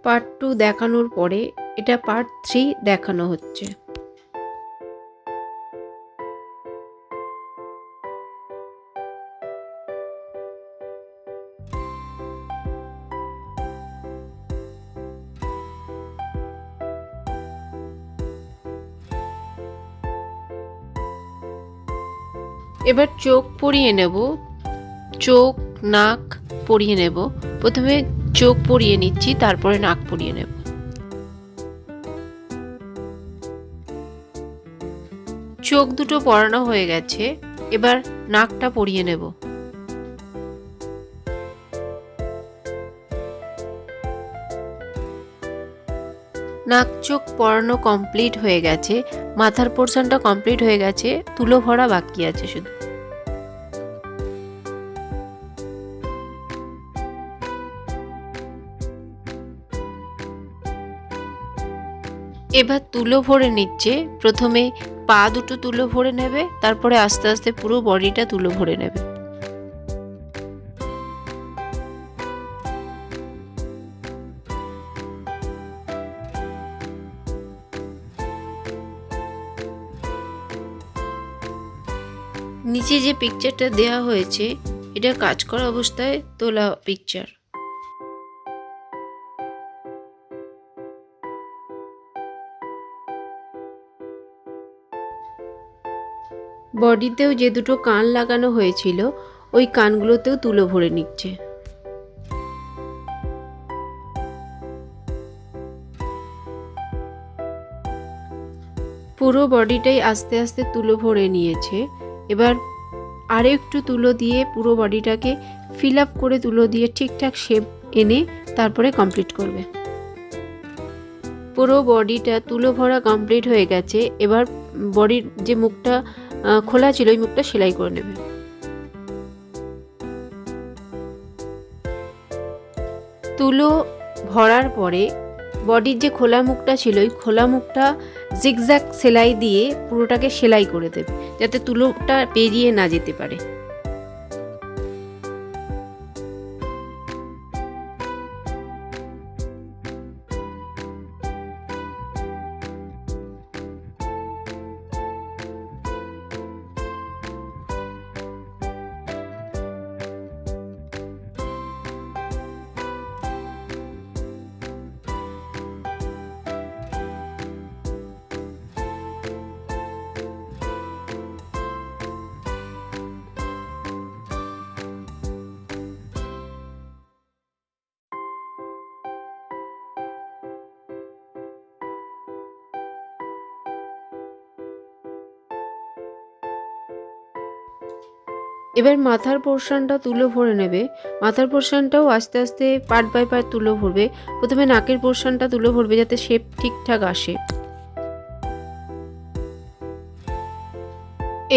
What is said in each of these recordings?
Part 2 দেখানোর পরে এটা পার্ট 3 দেখানো হচ্ছে। এবার চোখ পরিয়ে নেব, চোখ নাক পরিয়ে নেব। প্রথমে চোখ পরিয়ে নিচ্ছি, তারপরে নাক পরিয়ে নেব। চোখ দুটো পরানো হয়ে গেছে, এবার নাকটা পরিয়ে নেব। নাক চোখ পরানো কমপ্লিট হয়ে গেছে, মাথার পোর্শনটা কমপ্লিট হয়ে গেছে, তুলো ভরা বাকি আছে শুধু। এবার তুলো ভরে নিচ্ছে। প্রথমে পা দুটো তুলো ভরে নেবে, তারপরে আস্তে আস্তে পুরো বডিটা তুলো ভরে নেবে। নিচে যে পিকচারটা দেওয়া হয়েছে এটা কাজ করা অবস্থায় তোলা পিকচার। বডিতেও যে দুটো কান লাগানো হয়েছিল ওই কানগুলোতেও তুলো ভরে নিচ্ছে। পুরো বডিটাই আস্তে আস্তে তুলো ভরে নিয়েছে। এবার আরও একটু তুলো দিয়ে পুরো বডিটাকে ফিল আপ করে তুলো দিয়ে ঠিকঠাক শেপ এনে তারপরে কমপ্লিট করবে। পুরো বডিটা তুলো ভরা কমপ্লিট হয়ে গেছে। এবার বডির যে মুখটা খোলা ছিল ওই মুখটা সেলাই করে নেবে। তুলো ভরার পরে বডির যে খোলা মুখটা ছিল ওই খোলা মুখটা জিগজ্যাগ সেলাই দিয়ে পুরোটাকে সেলাই করে দেবে, যাতে তুলোটা পেরিয়ে না যেতে পারে। এবার মাথার পোর্শনটা তুলো ভরে নেবে। মাথার পোর্শনটাও আস্তে আস্তে পার্ট বাই পার্ট তুলো ভরবে। প্রথমে নাকের পোর্শনটা তুলো ভরবে যাতে শেপ ঠিকঠাক আসে।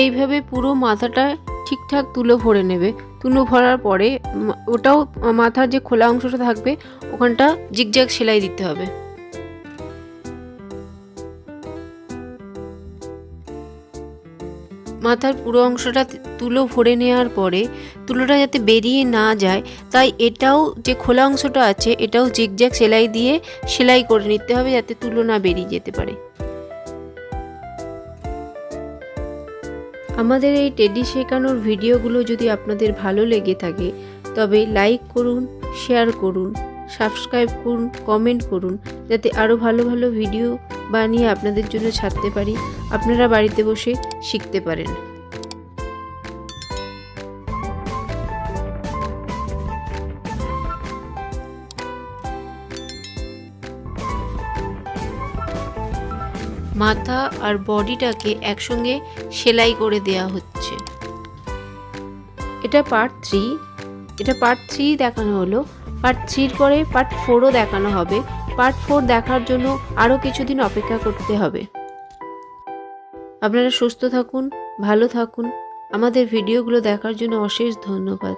এইভাবে পুরো মাথাটা ঠিকঠাক তুলো ভরে নেবে। তুলো ভরার পরে ওটাও মাথার যে খোলা অংশটা থাকবে ওখানটা জিগজ্যাগ সেলাই দিতে হবে। মাথার পুরো অংশটা তুলো ভরে নেওয়ার পরে তুলোটা যাতে বেরিয়ে না যায় তাই এটাও যে খোলা অংশটা আছে এটাও জিগজ্যাগ সেলাই দিয়ে সেলাই করে নিতে হবে, যাতে তুলো না বেরিয়ে যেতে পারে। আমাদের এই টেডি শেখানোর ভিডিওগুলো যদি আপনাদের ভালো লেগে থাকে তবে লাইক করুন, শেয়ার করুন, সাবস্ক্রাইব করুন, কমেন্ট করুন, যাতে আরও ভালো ভালো ভিডিও বানিয়ে আপনাদের জন্য ছাড়তে পারি, আপনারা বাড়িতে বসে শিখতে পারেন। মাথা আর বডিটাকে একসঙ্গে সেলাই করে দেয়া হচ্ছে। এটা পার্ট 3। এটা পার্ট 3 দেখানো হলো। পার্ট 3 পরে পার্ট 4ও দেখানো হবে। পার্ট 4 দেখার জন্য আরও কিছুদিন অপেক্ষা করতে হবে। আপনারা সুস্থ থাকুন, ভালো থাকুন। আমাদের ভিডিওগুলো দেখার জন্য অশেষ ধন্যবাদ।